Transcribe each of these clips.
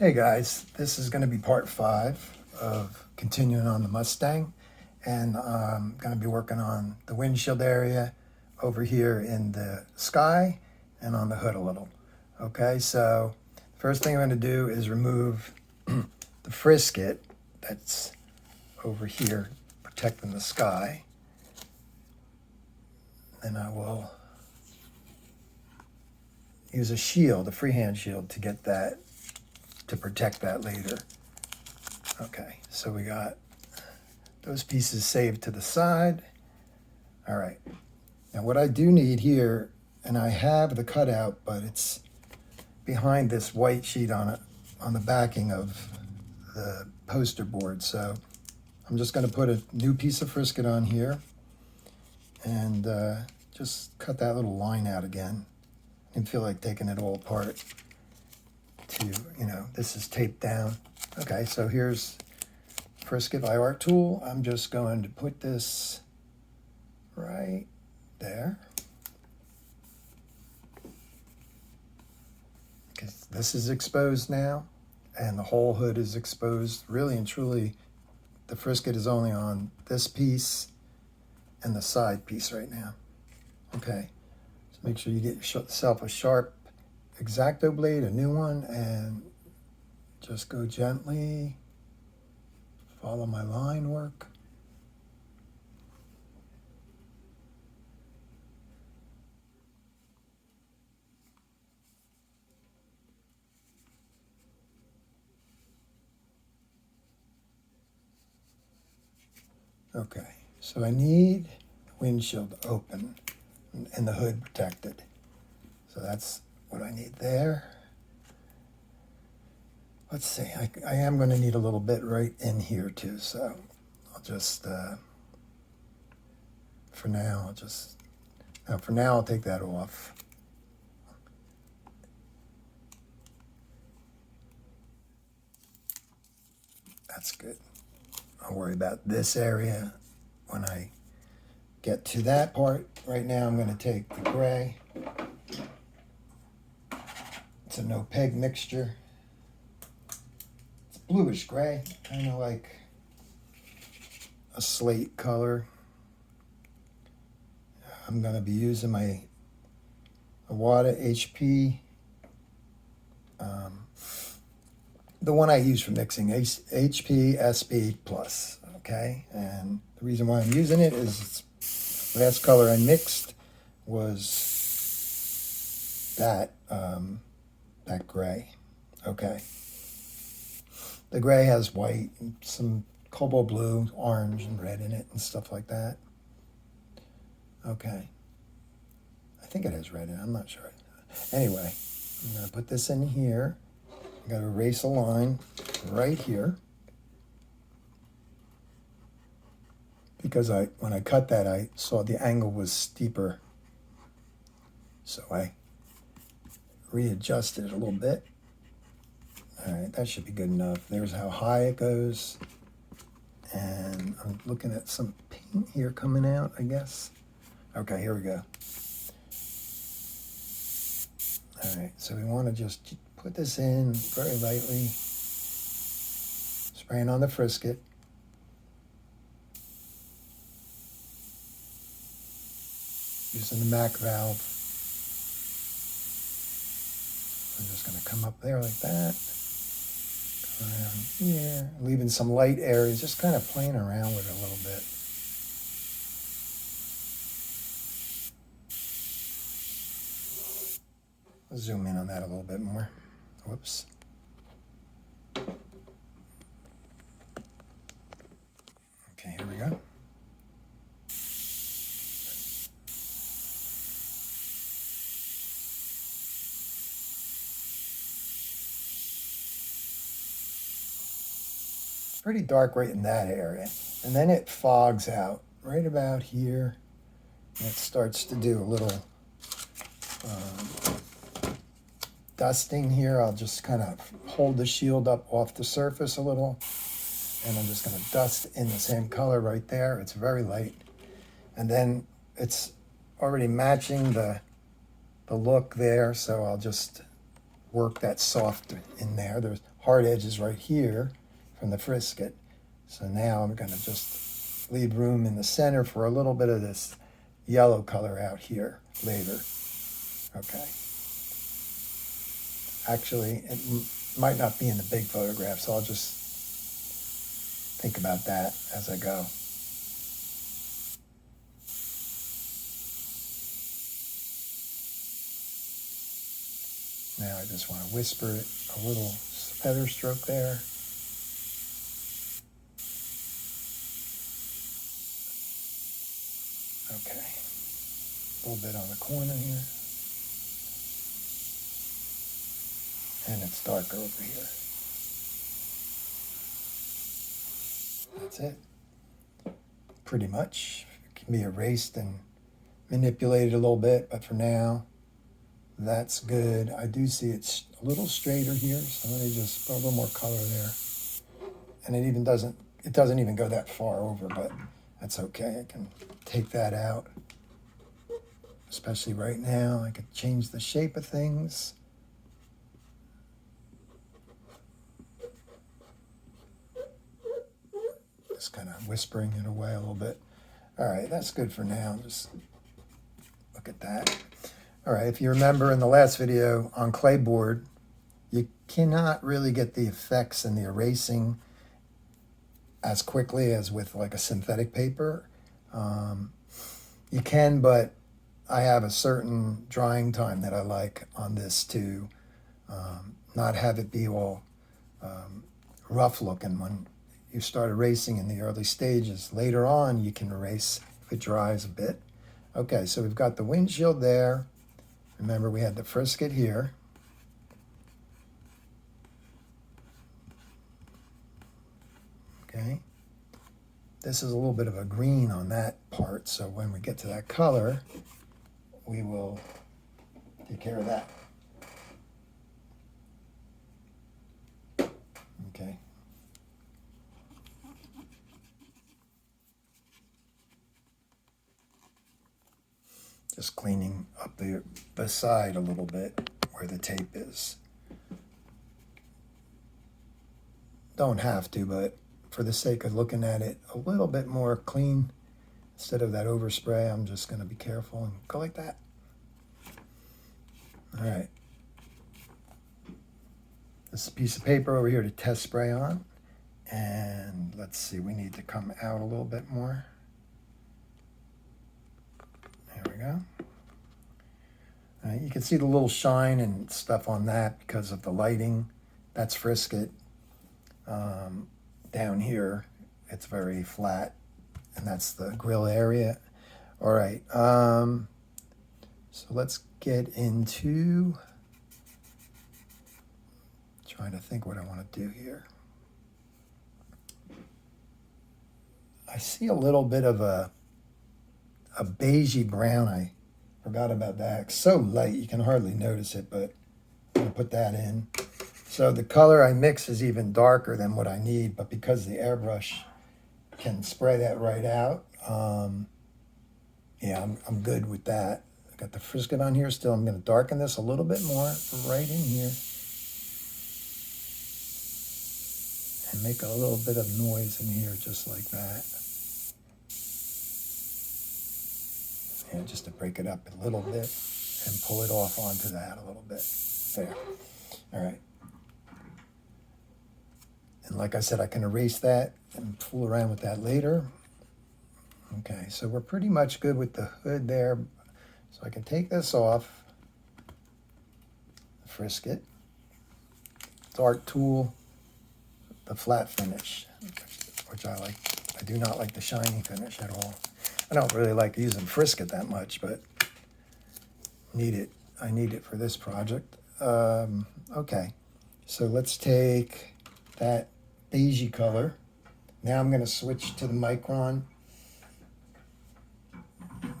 Hey guys, this is going to be part 5 of continuing on the Mustang, and I'm going to be working on the windshield area over here in the sky and on the hood a little. Okay, so first thing I'm going to do is remove the frisket that's over here protecting the sky. Then I will use a shield, a freehand shield, to get that, to protect that later. Okay, so we got those pieces saved to the side. All right, now what I do need here, and I have the cutout, but it's behind this white sheet on the backing of the poster board. So I'm just going to put a new piece of frisket on here and just cut that little line out again. I didn't feel like taking it all apart to, this is taped down. Okay, so here's frisket by Art Tool. I'm just going to put this right there, because this is exposed now and the whole hood is exposed. Really and truly, the frisket is only on this piece and the side piece right now. Okay, so make sure you get yourself a sharp x-acto blade, a new one, and just go gently, follow my line work. Okay, so I need the windshield open and the hood protected. So that's what I need there. Let's see, I am going to need a little bit right in here too, so I'll just, for now I'll take that off. That's good. I'll worry about this area when I get to that part. Right now I'm going to take the gray. It's a no peg mixture. It's bluish gray, kind of like a slate color. I'm going to be using my Awada HP, the one I use for mixing, HP SB Plus. Okay, and the reason why I'm using it is the last color I mixed was that that gray. Okay, the gray has white and some cobalt blue, orange, and red in it and stuff like that. Okay, I think it has red in it, I'm not sure. Anyway, I'm going to put this in here. I'm going to erase a line right here, because when I cut that, I saw the angle was steeper, so I readjusted it a little bit. All right, that should be good enough. There's how high it goes, and I'm looking at some paint here coming out, I guess. Okay, here we go. All right, so we want to just put this in very lightly, spraying on the frisket. Using the Mac valve. I'm just going to come up there like that. Go around here, leaving some light areas, just kind of playing around with it a little bit. I'll zoom in on that a little bit more. Whoops. Okay, here we go. It's pretty dark right in that area. And then it fogs out right about here. And it starts to do a little dusting here. I'll just kind of hold the shield up off the surface a little, and I'm just going to dust in the same color right there. It's very light, and then it's already matching the look there, so I'll just work that soft in there. There's hard edges right here from the frisket. So now I'm going to just leave room in the center for a little bit of this yellow color out here later. Okay. Actually, it might not be in the big photograph, so I'll just think about that as I go. Now I just want to whisper it, a little feather stroke there. Okay, a little bit on the corner here. And it's darker over here. That's it. Pretty much. It can be erased and manipulated a little bit, but for now, that's good. I do see it's a little straighter here, so let me just put a little more color there. And it doesn't even go that far over, but that's okay. I can take that out. Especially right now, I could change the shape of things. Just kind of whispering it away a little bit. All right, that's good for now. Just look at that. All right, if you remember in the last video on clayboard, you cannot really get the effects and the erasing as quickly as with like a synthetic paper. You can, but I have a certain drying time that I like on this to not have it be all rough looking when you start erasing in the early stages. Later on, you can erase if it dries a bit. Okay, so we've got the windshield there. Remember, we had the frisket here. Okay. This is a little bit of a green on that part, so when we get to that color, we will take care of that. Okay. Just cleaning up the side a little bit where the tape is. Don't have to, but for the sake of looking at it a little bit more clean, instead of that overspray, I'm just going to be careful and go like that. All right. This piece of paper over here to test spray on. And let's see, we need to come out a little bit more. There we go. You can see the little shine and stuff on that because of the lighting. That's frisket. Down here, it's very flat, and that's the grill area. All right, so let's get into trying to think what I want to do here. I see a little bit of a beigey brown. I forgot about that. It's so light you can hardly notice it, but I'm going to put that in. So the color I mix is even darker than what I need, but because the airbrush can spray that right out, yeah, I'm good with that. I got the frisket on here still. I'm going to darken this a little bit more right in here and make a little bit of noise in here just like that. And just to break it up a little bit and pull it off onto that a little bit. There. All right. And like I said, I can erase that and fool around with that later. Okay, so we're pretty much good with the hood there. So I can take this off, the frisket, dart tool, the flat finish, which I like. I do not like the shiny finish at all. I don't really like using frisket that much, but need it. I need it for this project. Okay, so let's take that beigey color. Now I'm going to switch to the Micron,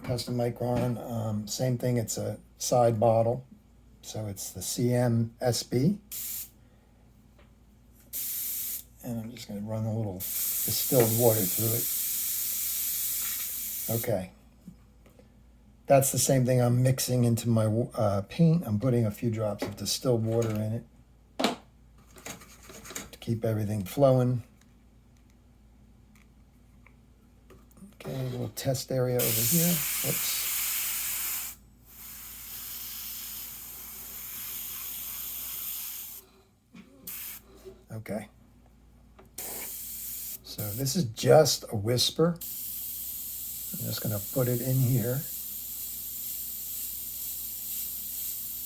custom Micron. Same thing, it's a side bottle, so it's the CM-SB. And I'm just going to run a little distilled water through it. Okay. That's the same thing I'm mixing into my paint. I'm putting a few drops of distilled water in it to keep everything flowing. Okay, a little test area over here. Whoops. Okay. So this is just a whisper. I'm just going to put it in here.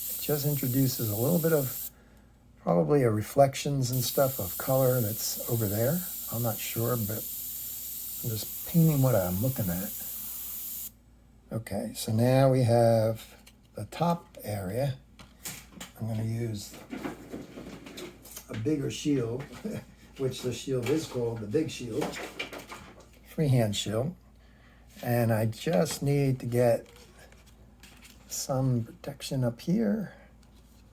It just introduces a little bit of probably a reflections and stuff of color that's over there. I'm not sure, but I'm just painting what I'm looking at. Okay, so now we have the top area. I'm going to use a bigger shield, which the shield is called the big shield, freehand shield. And I just need to get some protection up here.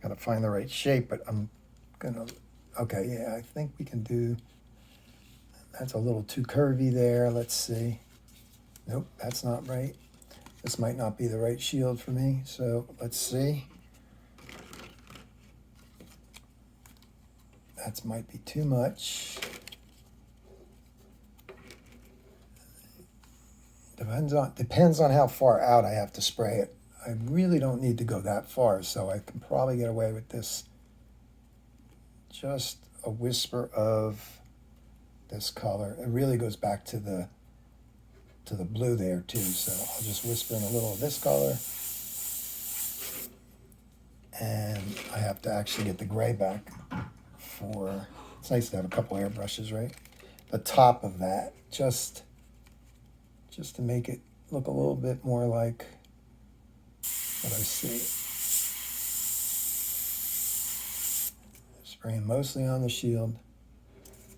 Gotta find the right shape, but I'm gonna, okay, yeah, I think we can do, that's a little too curvy there. Let's see. Nope, that's not right. This might not be the right shield for me, so let's see. That might be too much. Depends on how far out I have to spray it. I really don't need to go that far, so I can probably get away with this. Just a whisper of this color. It really goes back to the blue there too, so I'll just whisper in a little of this color. And I have to actually get the gray back for, it's nice to have a couple airbrushes, right? The top of that, just to make it look a little bit more like what I see. Spraying mostly on the shield.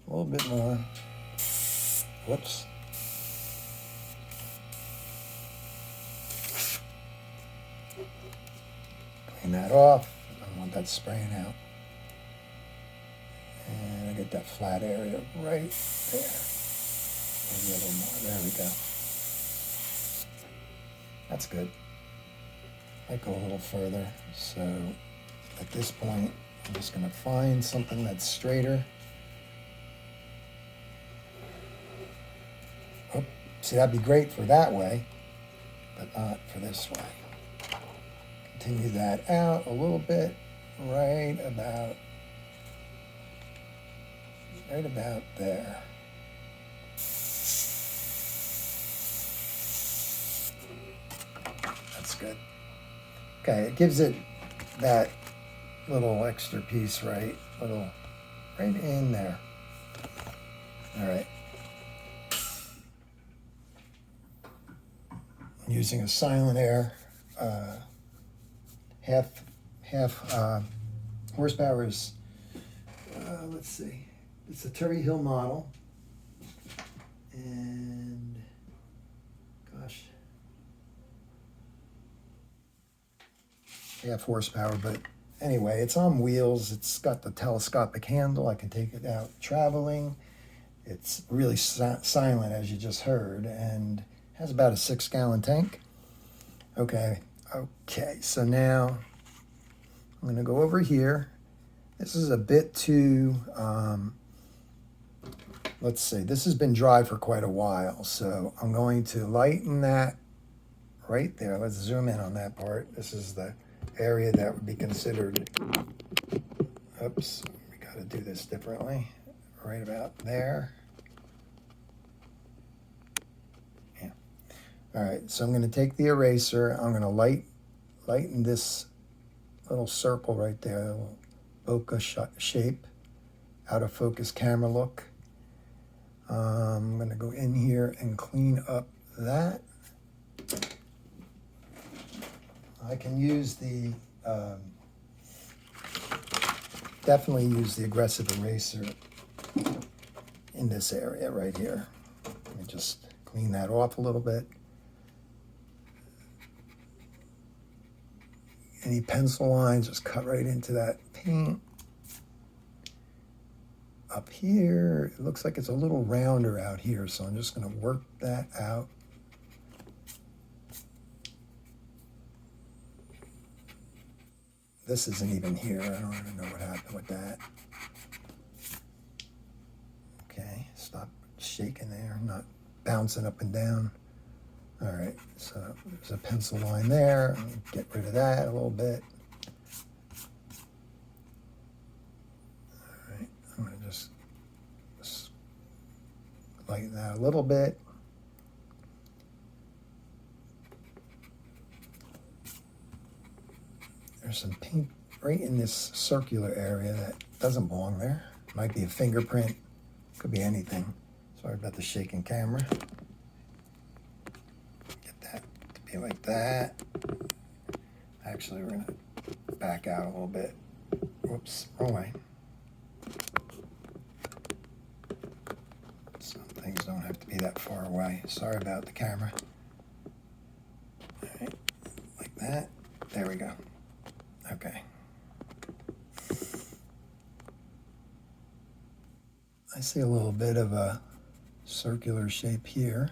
A little bit more. Whoops. Clean that off. I don't want that spraying out. And I get that flat area right there. Maybe a little more. There we go. That's good. Might go a little further. So at this point, I'm just going to find something that's straighter. Oh, see, that'd be great for that way, but not for this way. Continue that out a little bit, right about there. That's good. Okay, it gives it that little extra piece, right in there. All right. I'm using a silent air, half horsepower is, let's see, it's a Terry Hill model, and gosh, half horsepower, but anyway, it's on wheels. It's got the telescopic handle. I can take it out traveling. It's really silent, as you just heard, and has about a 6-gallon tank. Okay, so now I'm going to go over here. This is a bit too, let's see, this has been dry for quite a while, so I'm going to lighten that right there. Let's zoom in on that part. This is the area that would be considered, oops, we got to do this differently, right about there. Yeah. All right, so I'm going to take the eraser. I'm going to lighten this little circle right there, a little bokeh shape, out of focus camera look. I'm going to go in here and clean up that. I can use the, definitely use the aggressive eraser in this area right here. Let me just clean that off a little bit. Any pencil lines, just cut right into that paint. Up here, it looks like it's a little rounder out here, so I'm just going to work that out. this isn't even here. I don't even know what happened with that. Okay, stop shaking there, not bouncing up and down. All right, so there's a pencil line there. Get rid of that a little bit. All right, I'm gonna just lighten that a little bit. There's some paint right in this circular area that doesn't belong there. Might be a fingerprint, could be anything. Sorry about the shaking camera. Get that to be like that. Actually, we're gonna back out a little bit. Whoops, wrong way. Some things don't have to be that far away. Sorry about the camera. All right, like that. There we go. Okay. I see a little bit of a circular shape here.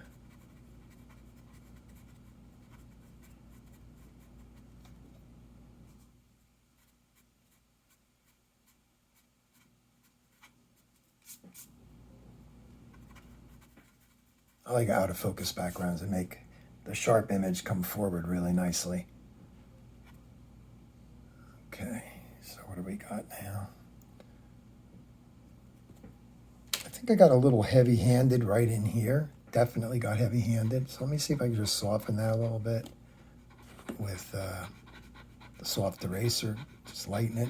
I like out of focus backgrounds that make the sharp image come forward really nicely. Okay, so what do we got now? I think I got a little heavy-handed right in here. Definitely got heavy-handed. So let me see if I can just soften that a little bit with the soft eraser. Just lighten it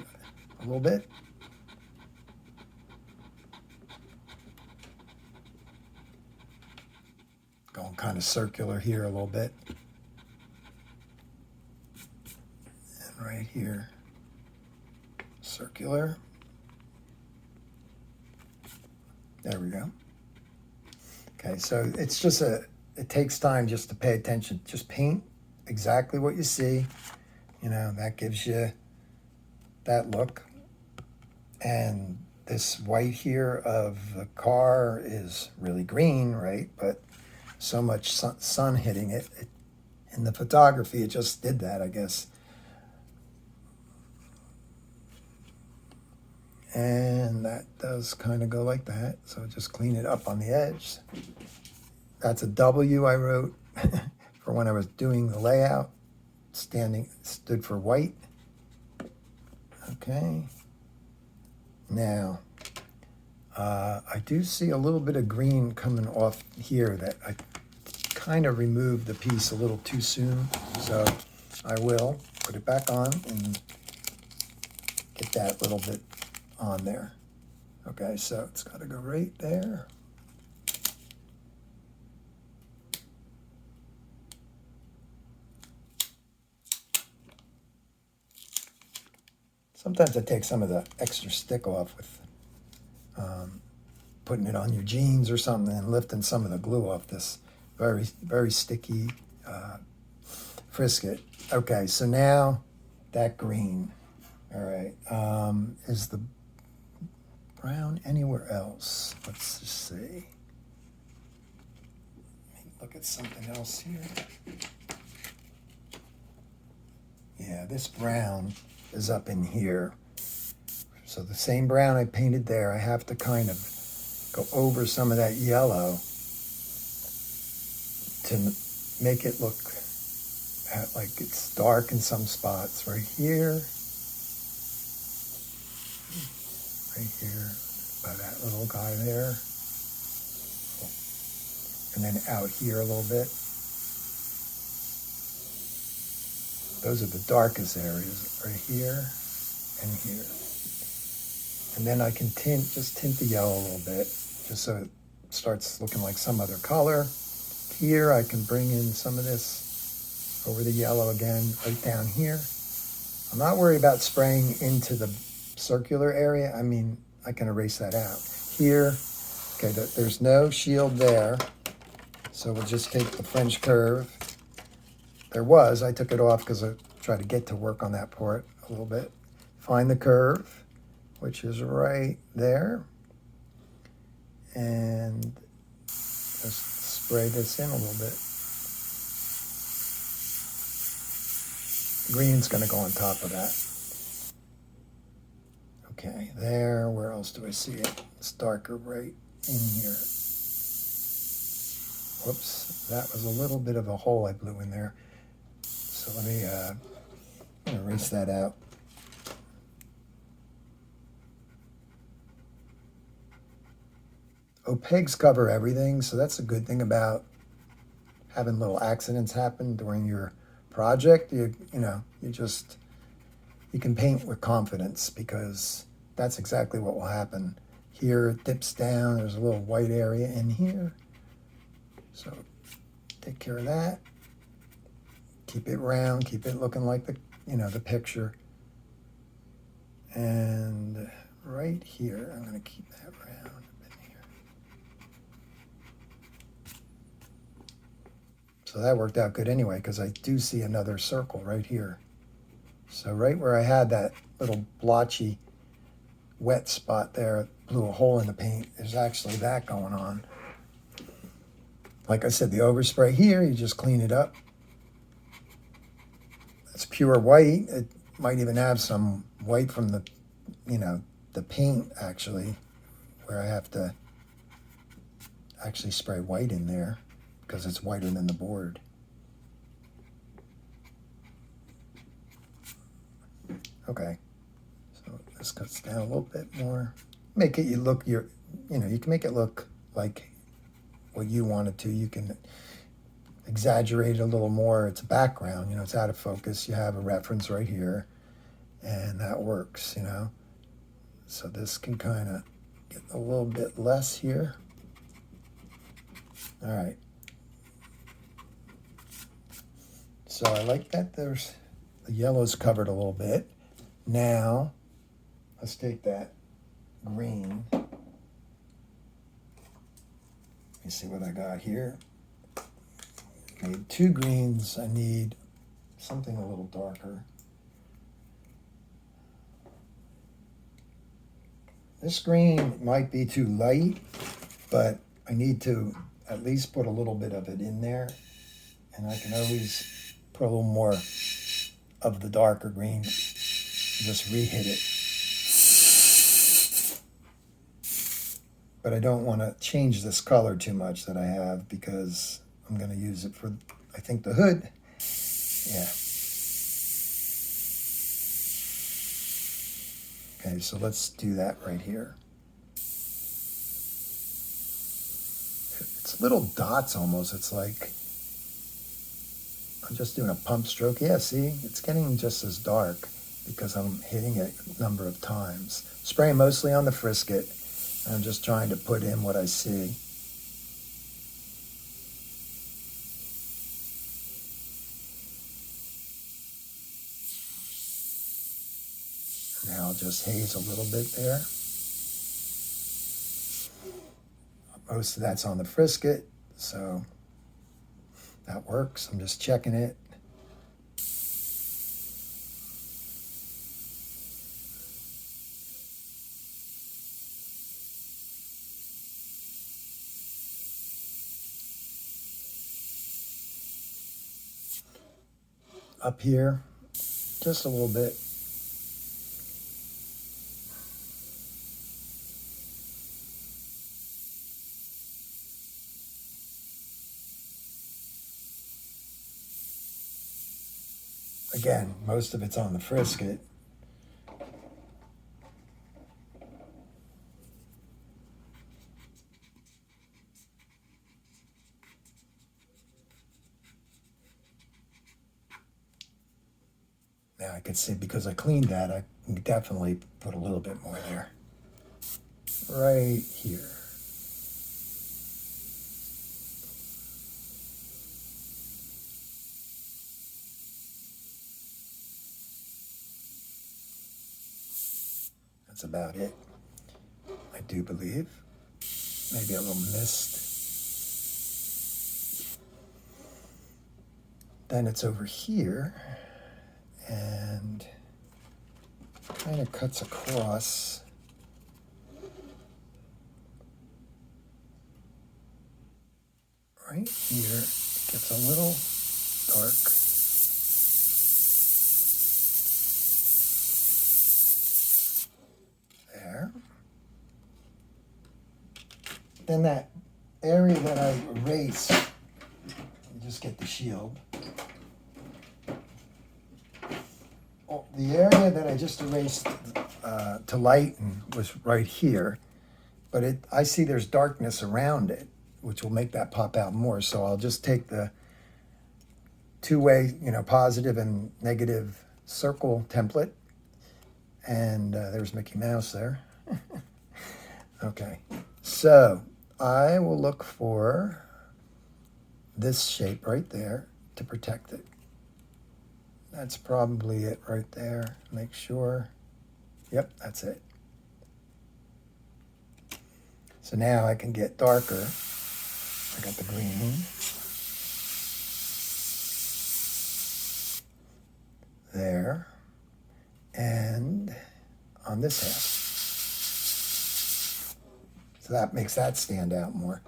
a little bit. Going kind of circular here a little bit. And right here, circular. There we go. Okay, so it's just it takes time just to pay attention. Just paint exactly what you see. You know, that gives you that look. And this white here of the car is really green, right? But so much sun hitting it. In the photography, it just did that, I guess. And that does kind of go like that. So just clean it up on the edge. That's a W I wrote for when I was doing the layout. Stood for white. Okay. Now, I do see a little bit of green coming off here that I kind of removed the piece a little too soon. So I will put it back on and get that little bit on there. Okay, so it's got to go right there. Sometimes I take some of the extra stick off with putting it on your jeans or something and lifting some of the glue off this very, very sticky frisket. Okay, so now that green. All right, is the brown anywhere else? Let's just see. Let me look at something else here. Yeah, this brown is up in here. So the same brown I painted there, I have to kind of go over some of that yellow to make it look like it's dark in some spots. Right here, by that little guy there, and then out here a little bit. Those are the darkest areas, right here and here. And then I can just tint the yellow a little bit, just so it starts looking like some other color. Here I can bring in some of this over the yellow again, right down here. I'm not worried about spraying into the circular area. I mean, I can erase that out. Here, okay, there's no shield there, so we'll just take the French curve. There was, I took it off because I tried to get to work on that part a little bit. Find the curve, which is right there. And just spray this in a little bit. Green's gonna go on top of that. Okay, there. Where else do I see it? It's darker right in here. Whoops, that was a little bit of a hole I blew in there. So let me erase that out. Opaques cover everything, so that's a good thing about having little accidents happen during your project. You can paint with confidence because that's exactly what will happen. Here it dips down, there's a little white area in here. So take care of that. Keep it round, keep it looking like the picture. And right here, I'm going to keep that round in here. So that worked out good anyway, because I do see another circle right here. So right where I had that little blotchy wet spot there, blew a hole in the paint, there's actually that going on. Like I said, the overspray here, you just clean it up. It's pure white. It might even have some white from the paint actually, where I have to actually spray white in there because it's whiter than the board. Okay, so this cuts down a little bit more. Make it you can make it look like what you want it to. You can exaggerate it a little more. It's a background, it's out of focus. You have a reference right here, and that works, So this can kind of get a little bit less here. All right. So I like that the yellow's covered a little bit. Now, let's take that green. Let me see what I got here. I need 2 greens. I need something a little darker. This green might be too light, but I need to at least put a little bit of it in there. And I can always put a little more of the darker green, just re-hit it. But I don't want to change this color too much that I have because I'm going to use it for, I think, the hood. Yeah. Okay, so let's do that right here. It's little dots almost. It's like I'm just doing a pump stroke. Yeah, see, it's getting just as dark because I'm hitting it a number of times. Spraying mostly on the frisket. I'm just trying to put in what I see. Now I'll just haze a little bit there. Most of that's on the frisket, so that works. I'm just checking it. Up here, just a little bit. Again, most of it's on the frisket. Now I can see, because I cleaned that, I can definitely put a little bit more there. Right here. That's about it, I do believe. Maybe a little mist. Then it's over here and kind of cuts across. Right here, it gets a little dark. then that area that I erased, just get the shield. Oh, the area that I just erased to lighten was right here, but I see there's darkness around it, which will make that pop out more. So I'll just take the two-way, positive and negative circle template, and there's Mickey Mouse there. Okay, so I will look for this shape right there to protect it. That's probably it right there. Make sure. Yep, that's it. So now I can get darker. I got the green. There. And on this half. So that makes that stand out more.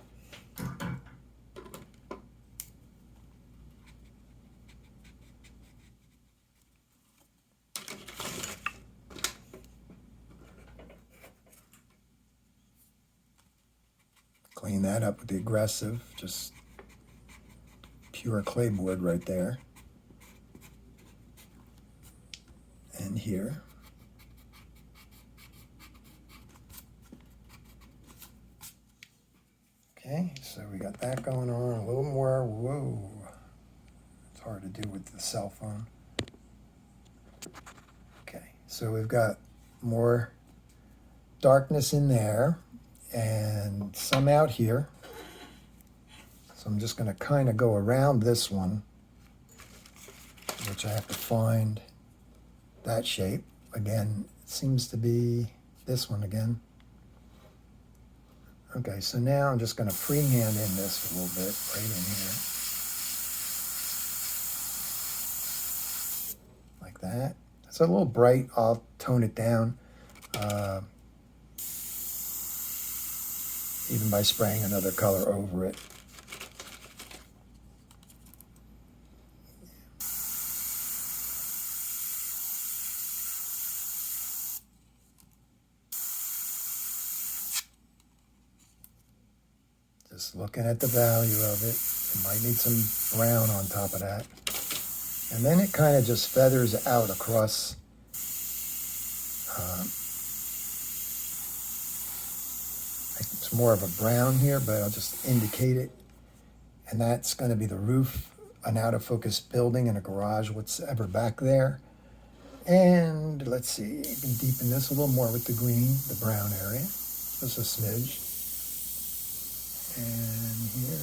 Clean that up with the aggressive, just pure clayboard right there. And here. Okay, so we got that going on, a little more, whoa. It's hard to do with the cell phone. Okay, so we've got more darkness in there and some out here. So I'm just going to kind of go around this one, which I have to find that shape. Again, it seems to be this one again. Okay, so now I'm just going to freehand in this a little bit right in here. Like that. It's a little bright. I'll tone it down. Even by spraying another color over it. Just looking at the value of it. It might need some brown on top of that. And then it kind of just feathers out across. It's more of a brown here, but I'll just indicate it. And that's going to be the roof, an out of focus building and a garage, whatever back there. And let's see, you can deepen this a little more with the green, the brown area, just a smidge. And here.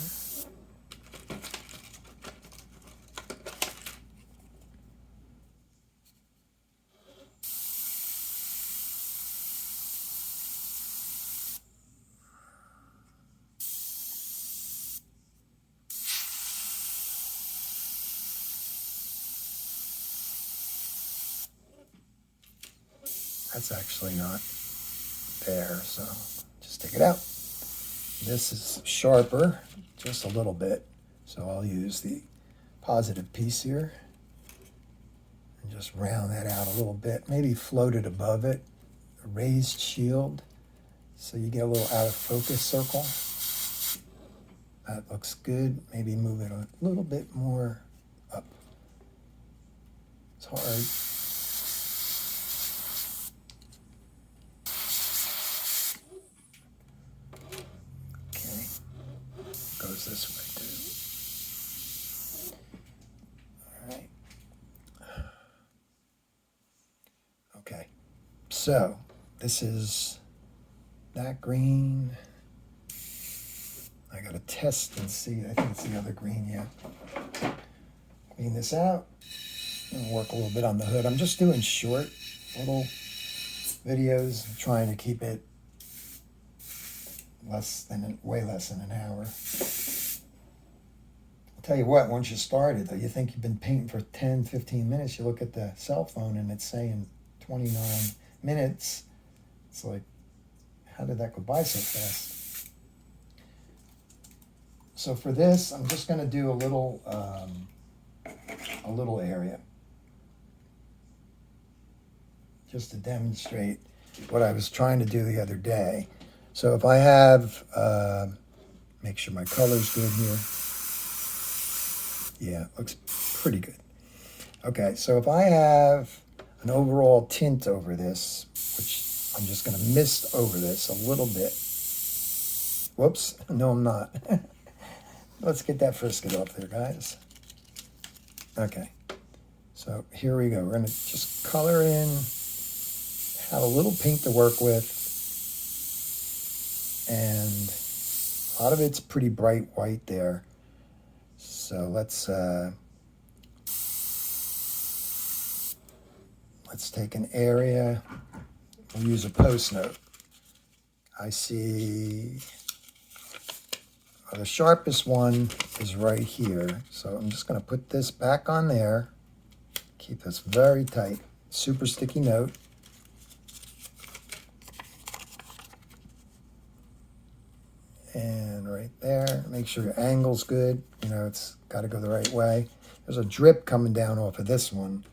That's actually not there, so just take it out. This is sharper, just a little bit, so I'll use the positive piece here and just round that out a little bit, maybe float it above it, a raised shield, so you get a little out of focus circle. That looks good. Maybe move it a little bit more up. It's hard. This way too. All right. Okay. So this is that green. I gotta test and see. I think it's the other green yet. Clean this out and work a little bit on the hood. I'm just doing short little videos, trying to keep it way less than an hour. I'll tell you what, once you start it, though, you think you've been painting for 10, 15 minutes, you look at the cell phone and it's saying 29 minutes. It's like, how did that go by so fast? So for this, I'm just going to do a little area, just to demonstrate what I was trying to do the other day. So if I have, make sure my color's good here. Yeah, looks pretty good. Okay, so if I have an overall tint over this, which I'm just going to mist over this a little bit. Whoops, no I'm not. Let's get that frisket off there, guys. Okay, so here we go. We're going to just color in, have a little paint to work with, and a lot of it's pretty bright white there. So let's take an area. We'll use a post note. I see the sharpest one is right here. So I'm just going to put this back on there. Keep this very tight. Super sticky note. And right there, make sure your angle's good. You know, it's got to go the right way. There's a drip coming down off of this one.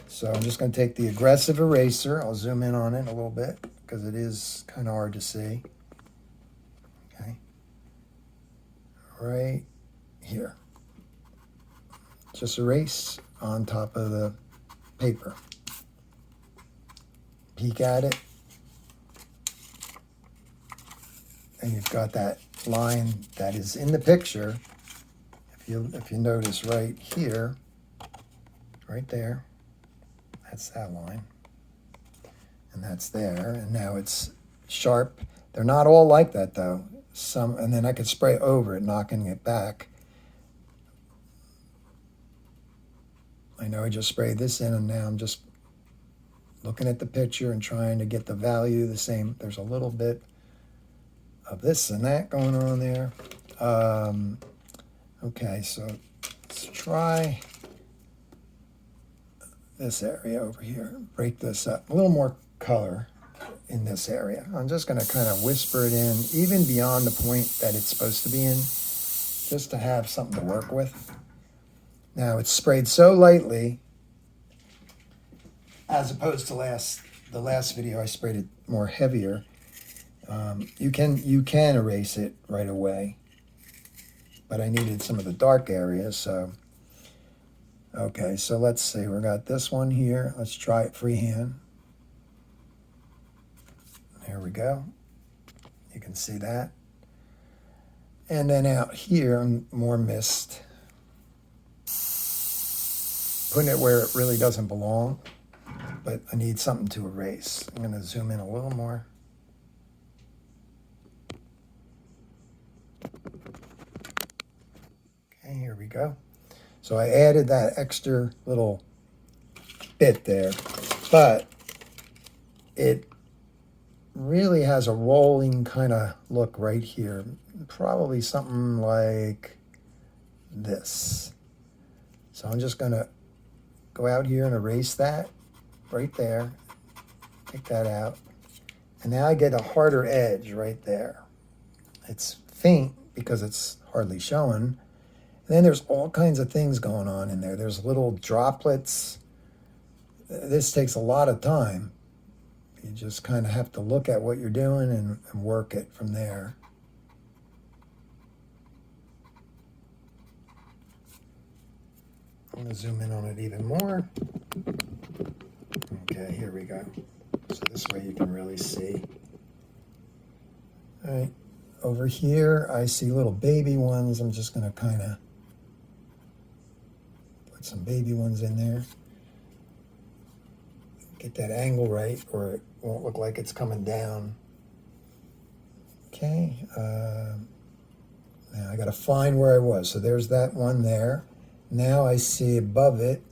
So I'm just going to take the aggressive eraser. I'll zoom in on it a little bit because it is kind of hard to see. Okay. Right here. Just erase on top of the paper. Peek at it. And you've got that line that is in the picture. If you notice right here, right there, that's that line. And that's there. And now it's sharp. They're not all like that though. Some, and then I could spray over it, knocking it back. I know I just sprayed this in, and now I'm just looking at the picture and trying to get the value the same. There's a little bit of this and that going on there. Okay, so let's try this area over here. Break this up. A little more color in this area. I'm just going to kind of whisper it in, even beyond the point that it's supposed to be in, just to have something to work with. Now it's sprayed so lightly, as opposed to the last video I sprayed it more heavier. You can erase it right away, but I needed some of the dark areas. So okay, so let's see. We got this one here. Let's try it freehand. There we go. You can see that. And then out here, more mist. Putting it where it really doesn't belong, but I need something to erase. I'm going to zoom in a little more. Okay, here we go. So I added that extra little bit there, but it really has a rolling kind of look right here. Probably something like this. So I'm just going to go out here and erase that right there. Take that out. And now I get a harder edge right there. It's faint because it's hardly showing. And then there's all kinds of things going on in there. There's little droplets. This takes a lot of time. You just kind of have to look at what you're doing and work it from there. I'm going to zoom in on it even more. Okay, here we go. So this way you can really see. All right, over here I see little baby ones. I'm just going to kind of put some baby ones in there. Get that angle right, or it won't look like it's coming down. Okay, now I got to find where I was. So there's that one there. Now I see above it,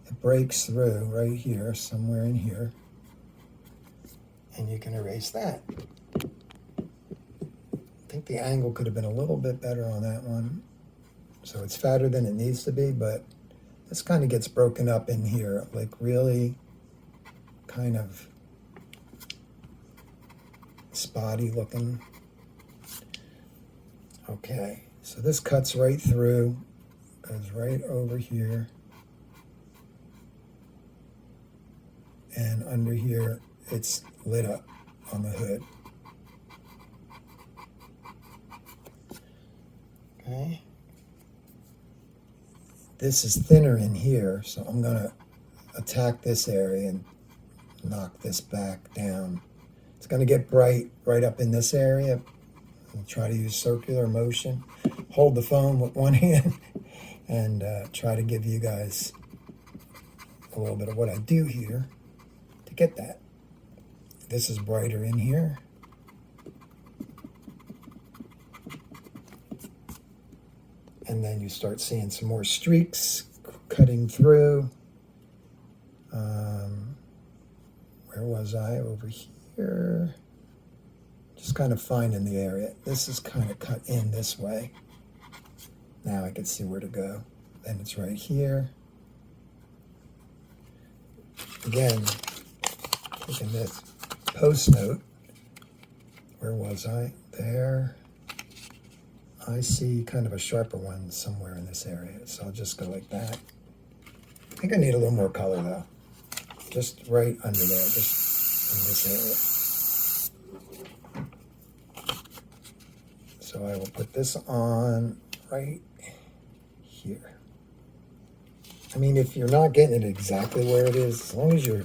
it breaks through right here, somewhere in here. And you can erase that. I think the angle could have been a little bit better on that one. So it's fatter than it needs to be, but this kind of gets broken up in here, like really kind of spotty looking. Okay, so this cuts right through, goes right over here, and under here it's lit up on the hood. Okay. This is thinner in here, so I'm going to attack this area and knock this back down. It's going to get bright right up in this area. I'll try to use circular motion. Hold the phone with one hand and try to give you guys a little bit of what I do here to get that. This is brighter in here. And then you start seeing some more streaks cutting through. Where was I? Over here. Just kind of finding the area. This is kind of cut in this way. Now I can see where to go. Then it's right here. Again, taking this post note. Where was I? There. I see kind of a sharper one somewhere in this area, so I'll just go like that. I think I need a little more color though. Just right under there, just in this area. So I will put this on right here. I mean, if you're not getting it exactly where it is, as long as you're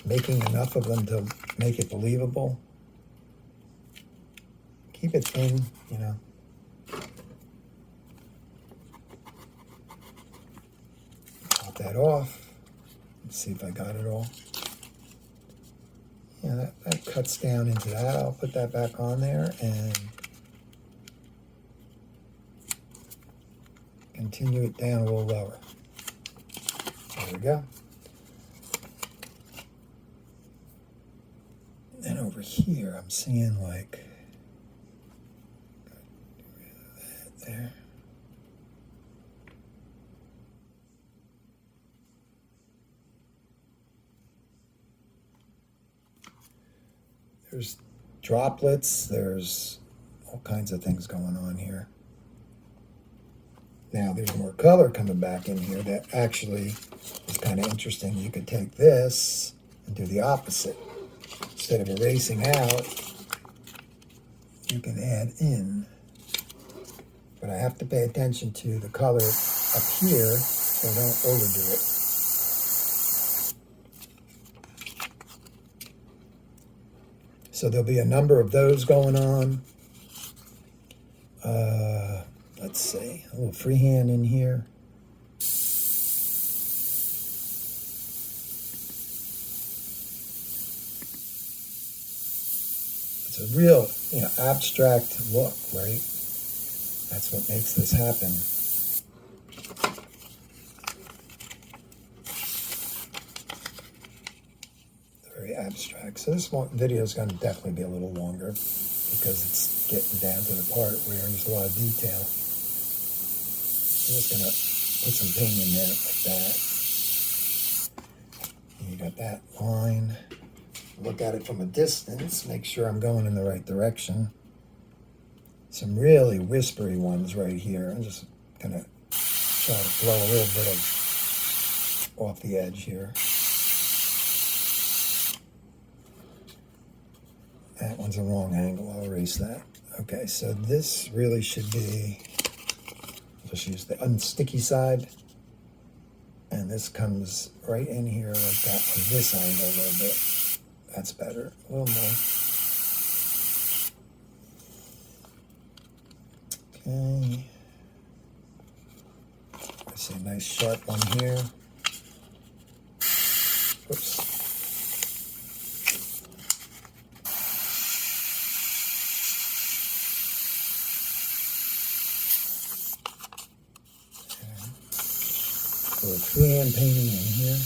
making enough of them to make it believable, keep it thin, you know. Pop that off. Let's see if I got it all. Yeah, that cuts down into that. I'll put that back on there and continue it down a little lower. There we go. And over here, I'm seeing like, that there. There's droplets, there's all kinds of things going on here. Now there's more color coming back in here that actually is kind of interesting. You could take this and do the opposite. Instead of erasing out, you can add in. But I have to pay attention to the color up here so I don't overdo it. So there'll be a number of those going on. Let's see, a little freehand in here. It's a real, abstract look, right? That's what makes this happen. Very abstract. So this video is going to definitely be a little longer because it's getting down to the part where there's a lot of detail. I'm just going to put some paint in there like that. And you got that line. Look at it from a distance, make sure I'm going in the right direction. Some really whispery ones right here. I'm just going to try to blow a little bit of off the edge here. That one's a wrong angle, I'll erase that. Okay, so this really should be, just use the unsticky side. And this comes right in here like that from this angle a little bit. That's better, a little more. Okay. I see a nice sharp one here. Oops. A little freehand painting in here.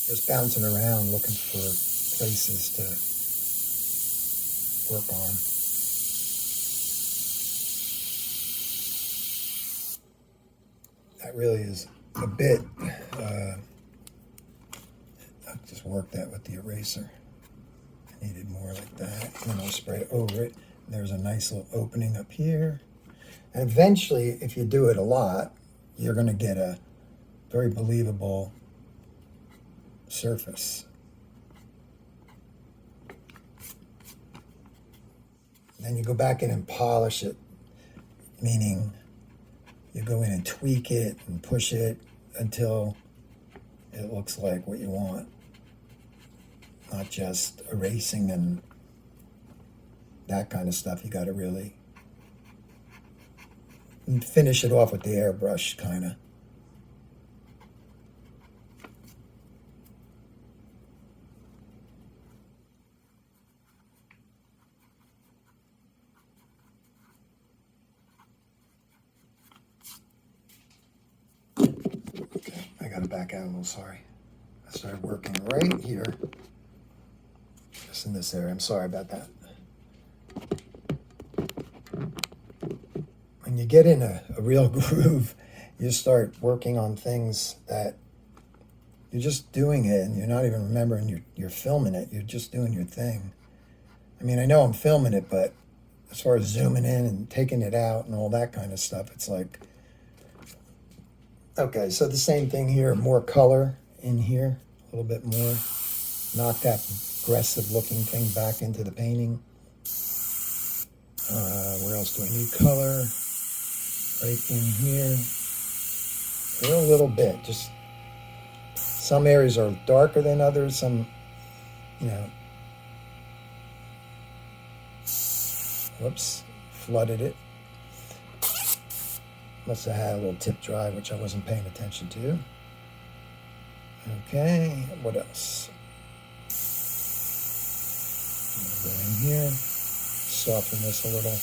Just bouncing around looking for places to work on. That really is a bit, I'll just work that with the eraser. I needed more like that. And then I'll spray it over it. There's a nice little opening up here. And eventually, if you do it a lot, you're going to get a very believable surface. Then you go back in and polish it, meaning you go in and tweak it and push it until it looks like what you want. Not just erasing and that kind of stuff. You got to really finish it off with the airbrush, kind of. Okay, I got to back out a little, sorry. I started working right here. Just in this area. I'm sorry about that. When you get in a real groove, you start working on things that you're just doing it and you're not even remembering you're filming it. You're just doing your thing. I mean, I know I'm filming it, but as far as zooming in and taking it out and all that kind of stuff, it's like, okay, so the same thing here, more color in here, a little bit more. Knock that aggressive looking thing back into the painting. Where else do I need color? Right in here. A little bit. Just some areas are darker than others. Some, you know, whoops, flooded it. Must have had a little tip dry, which I wasn't paying attention to. Okay, what else? Go in here, soften this a little.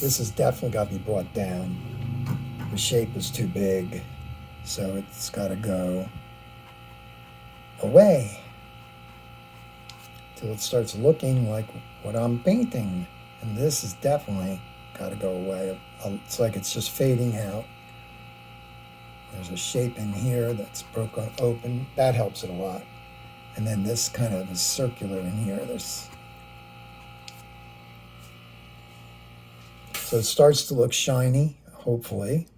This has definitely got to be brought down. The shape is too big, so it's got to go away till it starts looking like what I'm painting. And this is definitely got to go away. It's like it's just fading out. There's a shape in here that's broken open. That helps it a lot. And then this kind of is circular in here. So it starts to look shiny, hopefully.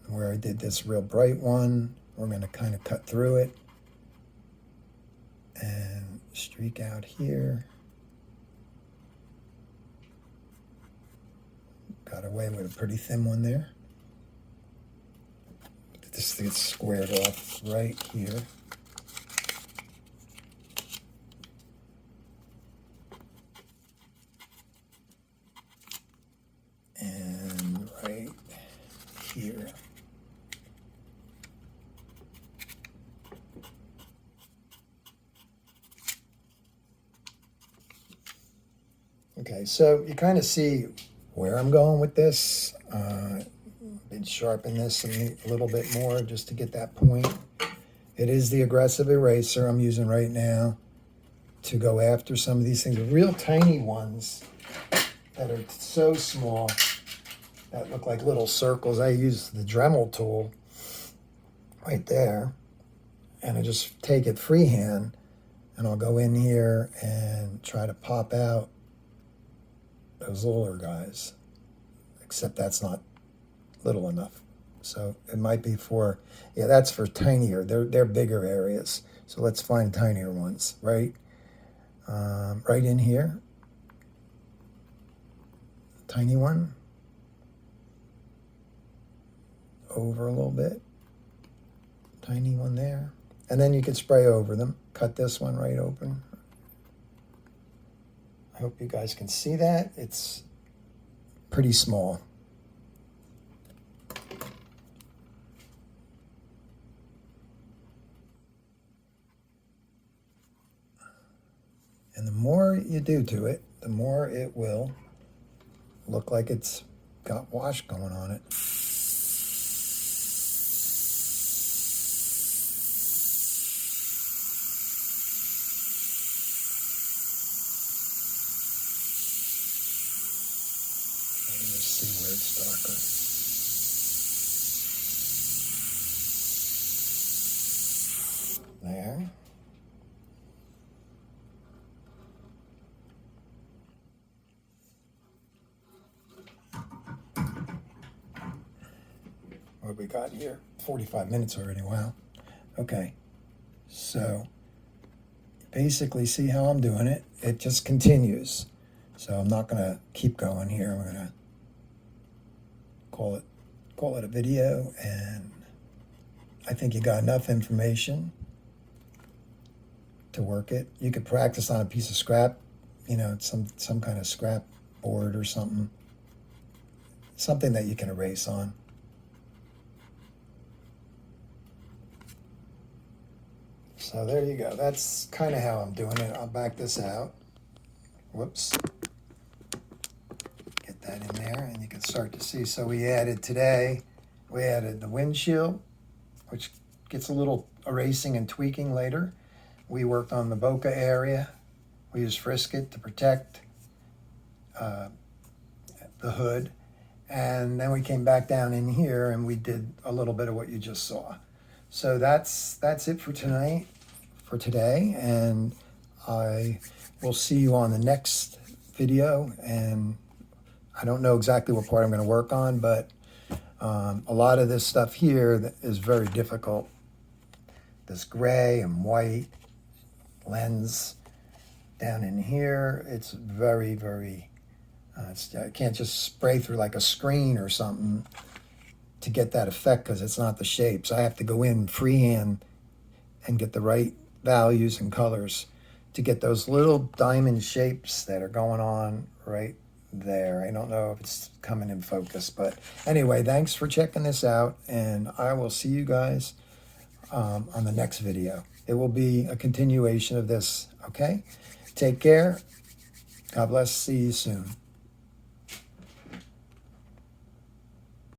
Where I did this real bright one, we're going to kind of cut through it and streak out here. Got away with a pretty thin one there. This gets squared off right here. And right here. Okay, so you kind of see where I'm going with this. Been sharpen this a little bit more just to get that point. It is the aggressive eraser I'm using right now to go after some of these things. The real tiny ones that are so small that look like little circles. I use the Dremel tool right there, and I just take it freehand, and I'll go in here and try to pop out those littler guys, except that's not little enough. So it might be for, yeah, that's for tinier. They're bigger areas. So let's find tinier ones, right? Right in here. Tiny one. Over a little bit. Tiny one there. And then you can spray over them. Cut this one right open. I hope you guys can see that. It's pretty small. And the more you do to it, the more it will look like it's got wash going on it. Let's see where it's darker. There. what we got here? 45 minutes already, wow. Okay, so basically see how I'm doing it. It just continues. So I'm not gonna keep going here. I'm gonna call it a video, and I think you got enough information to work it. You could practice on a piece of scrap, you know, some kind of scrap board or something that you can erase on. So there you go. That's kind of how I'm doing it. I'll back this out. Whoops. Get that in there, and you can start to see. So we added the windshield, which gets a little erasing and tweaking later. We worked on the bokeh area. We used Frisket to protect the hood. And then we came back down in here and we did a little bit of what you just saw. So that's it for tonight, for today. And I will see you on the next video. And I don't know exactly what part I'm going to work on, but a lot of this stuff here is very difficult. This gray and white lens down in here, it's very, very, I can't just spray through like a screen or something to get that effect because it's not the shapes. I have to go in freehand and get the right values and colors to get those little diamond shapes that are going on right there. I don't know if it's coming in focus, but anyway, thanks for checking this out, and I will see you guys on the next video. It will be a continuation of this, okay? Take care. God bless. See you soon.